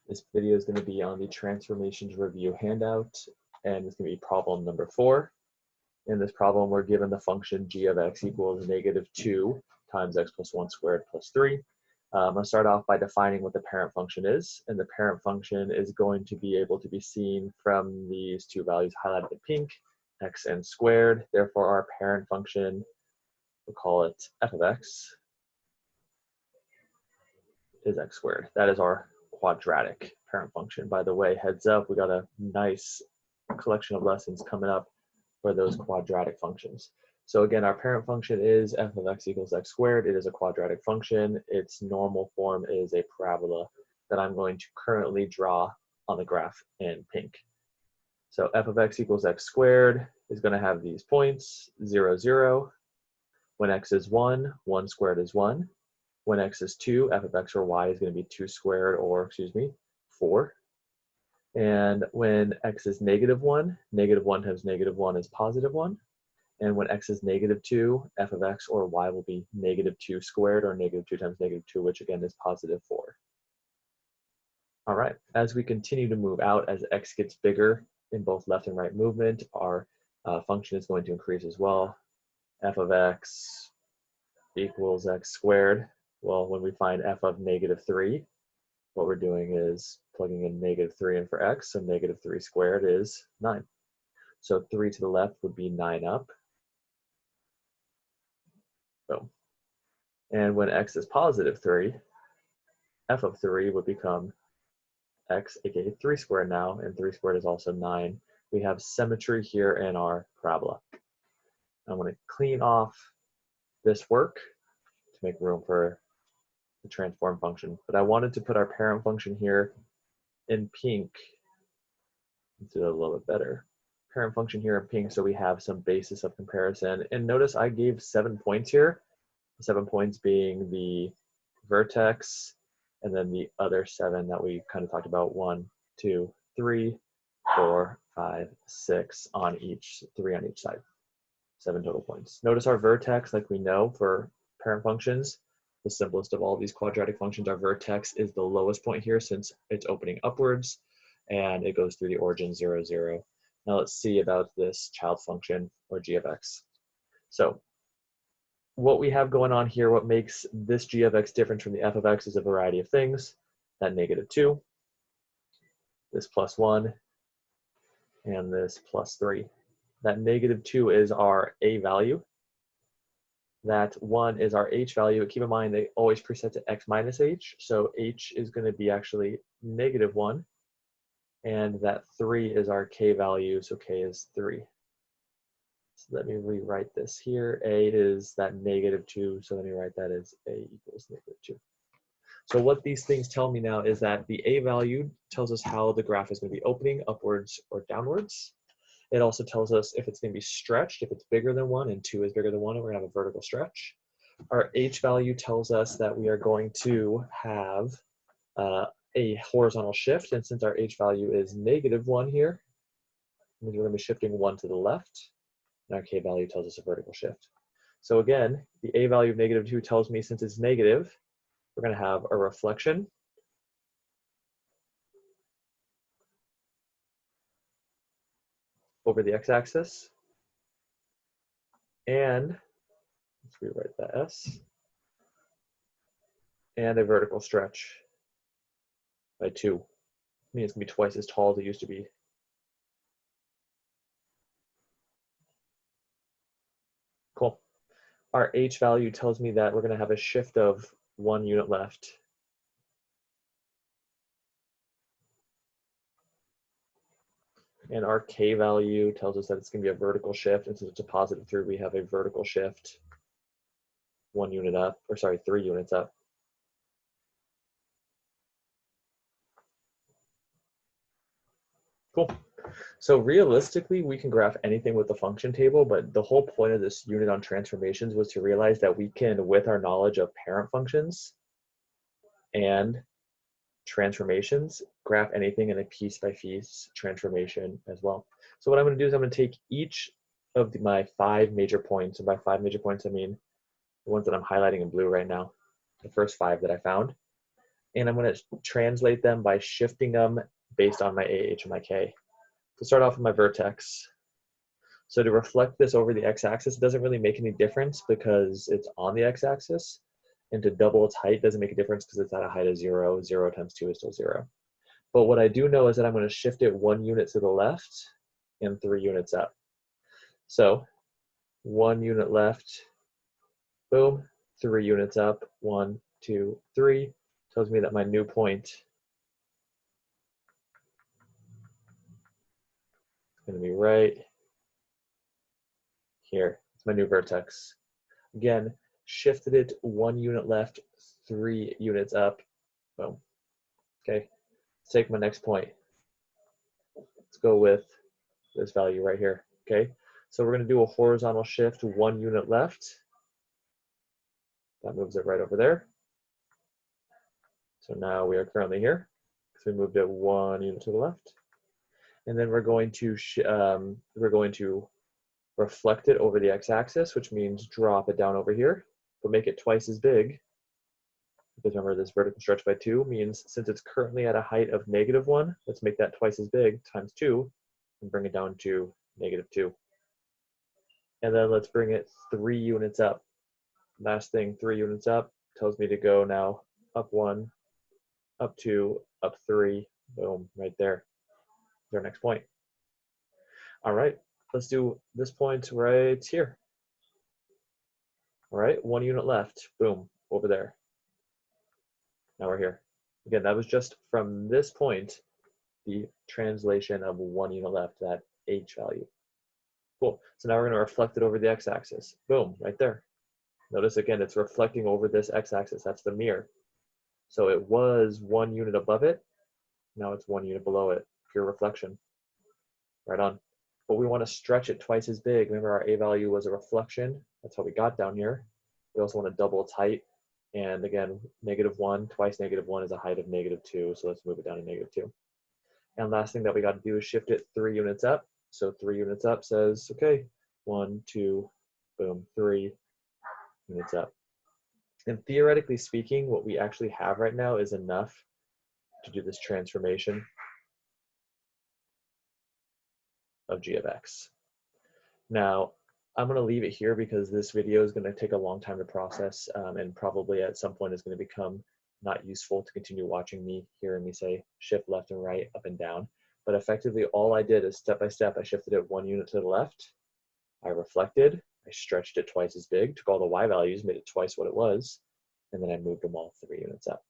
This video is going to be on the transformations review handout, and it's going to be problem number 4. In this problem, we're given the function g of x equals -2 times x plus 1 squared plus 3. I'm going to start off by defining what the parent function is, and the parent function is going to be able to be seen from these two values highlighted in pink, x and squared. Therefore, our parent function, we'll call it f of x, is x squared. That is our quadratic parent function. By the way, heads up, we got a nice collection of lessons coming up for those quadratic functions. So again, our parent function is f of x equals x squared. It is a quadratic function. Its normal form is a parabola that I'm going to currently draw on the graph in pink. So f of x equals x squared is going to have these points, 0, 0. When x is 1, 1 squared is 1. When x is 2, f of x or y is going to be 2 squared, or, 4. And when x is -1, -1 times -1 is +1. And when x is -2, f of x or y will be -2 squared, or -2 times -2, which again is +4. All right, as we continue to move out, as x gets bigger in both left and right movement, our function is going to increase as well. F of x equals x squared. Well, when we find f of -3, what we're doing is plugging in -3 in for x, so -3 squared is 9. So 3 to the left would be 9 up. Boom. And when x is +3, f of 3 would become x, aka 3 squared now, and 3 squared is also 9. We have symmetry here in our parabola. I'm going to clean off this work to make room for the transform function, but I wanted to put our parent function here in pink. Let's do it a little bit better. Parent function here in pink, so we have some basis of comparison. And notice I gave 7 points here, 7 points being the vertex, and then the other 7 that we kind of talked about, 1, 2, 3, 4, 5, 6 on each, 3 on each side. 7 total points. Notice our vertex, like we know for parent functions, the simplest of all these quadratic functions, our vertex is the lowest point here since it's opening upwards, and it goes through the origin 0, 0. Now let's see about this child function, or g of x. So what we have going on here, what makes this g of x different from the f of x, is a variety of things. That -2, this +1, and this +3. That -2 is our a value. That 1 is our h value. Keep in mind they always preset to x minus h, so h is going to be actually -1. And that 3 is our k value, so k is 3. So let me rewrite this here. A is that -2, so let me write that as a equals -2. So what these things tell me now is that the a value tells us how the graph is going to be opening, upwards or downwards. It also tells us if it's going to be stretched, if it's bigger than 1 and 2 is bigger than 1, and we're going to have a vertical stretch. Our h value tells us that we are going to have a horizontal shift, and since our h value is -1 here, means we're going to be shifting 1 to the left, and our k value tells us a vertical shift. So again, the a value of -2 tells me since it's negative, we're going to have a reflection over the x-axis, and let's rewrite that s, and a vertical stretch by 2. I mean, it's going to be twice as tall as it used to be. Cool. Our h value tells me that we're going to have a shift of 1 unit left. And our k value tells us that it's going to be a vertical shift, and since it's a +3, we have a vertical shift 1 unit up, or sorry, 3 units up. Cool. So realistically, we can graph anything with the function table, but the whole point of this unit on transformations was to realize that we can, with our knowledge of parent functions and transformations, graph anything in a piece-by-piece transformation as well. So what I'm going to do is I'm going to take each of my 5 major points, and by 5 major points I mean the ones that I'm highlighting in blue right now, the first 5 that I found. and I'm going to translate them by shifting them based on my AH and my K. To start off with my vertex. So to reflect this over the x-axis, it doesn't really make any difference because it's on the x-axis. And to double its height doesn't make a difference because it's at a height of 0. 0 times 2 is still 0. But what I do know is that I'm going to shift it 1 unit to the left and 3 units up. So 1 unit left, boom, 3 units up, 1, 2, 3, tells me that my new point is going to be right here. It's my new vertex. Again, shifted it 1 unit left, 3 units up, boom. Okay, let's take my next point. Let's go with this value right here, okay? So we're going to do a horizontal shift 1 unit left. That moves it right over there. So now we are currently here. So we moved it 1 unit to the left. And then we're going to reflect it over the x-axis, which means drop it down over here, but make it twice as big. Because remember, this vertical stretch by 2 means since it's currently at a height of -1, let's make that twice as big, times 2, and bring it down to -2. And then let's bring it 3 units up. Last thing, 3 units up, tells me to go now up 1, up 2, up 3, boom, right there. There's our next point. All right, let's do this point right here. All right, 1 unit left, boom, over there. Now we're here. Again, that was just from this point, the translation of 1 unit left, that H value. Cool, so now we're gonna reflect it over the x-axis. Boom, right there. Notice again, it's reflecting over this x-axis, that's the mirror. So it was 1 unit above it, now it's 1 unit below it, pure reflection. Right on. But we want to stretch it twice as big. Remember our A value was a reflection. That's how we got down here. We also want to double its height. And again, -1, twice -1 is a height of -2. So let's move it down to -2. And last thing that we got to do is shift it 3 units up. So 3 units up says, okay, 1, 2, boom, 3 units up. And theoretically speaking, what we actually have right now is enough to do this transformation of g of x. Now, I'm going to leave it here because this video is going to take a long time to process and probably at some point is going to become not useful to continue watching me, hearing me say shift left and right, up and down. But effectively, all I did is step by step, I shifted it 1 unit to the left. I reflected, I stretched it twice as big, took all the y values, made it twice what it was, and then I moved them all 3 units up.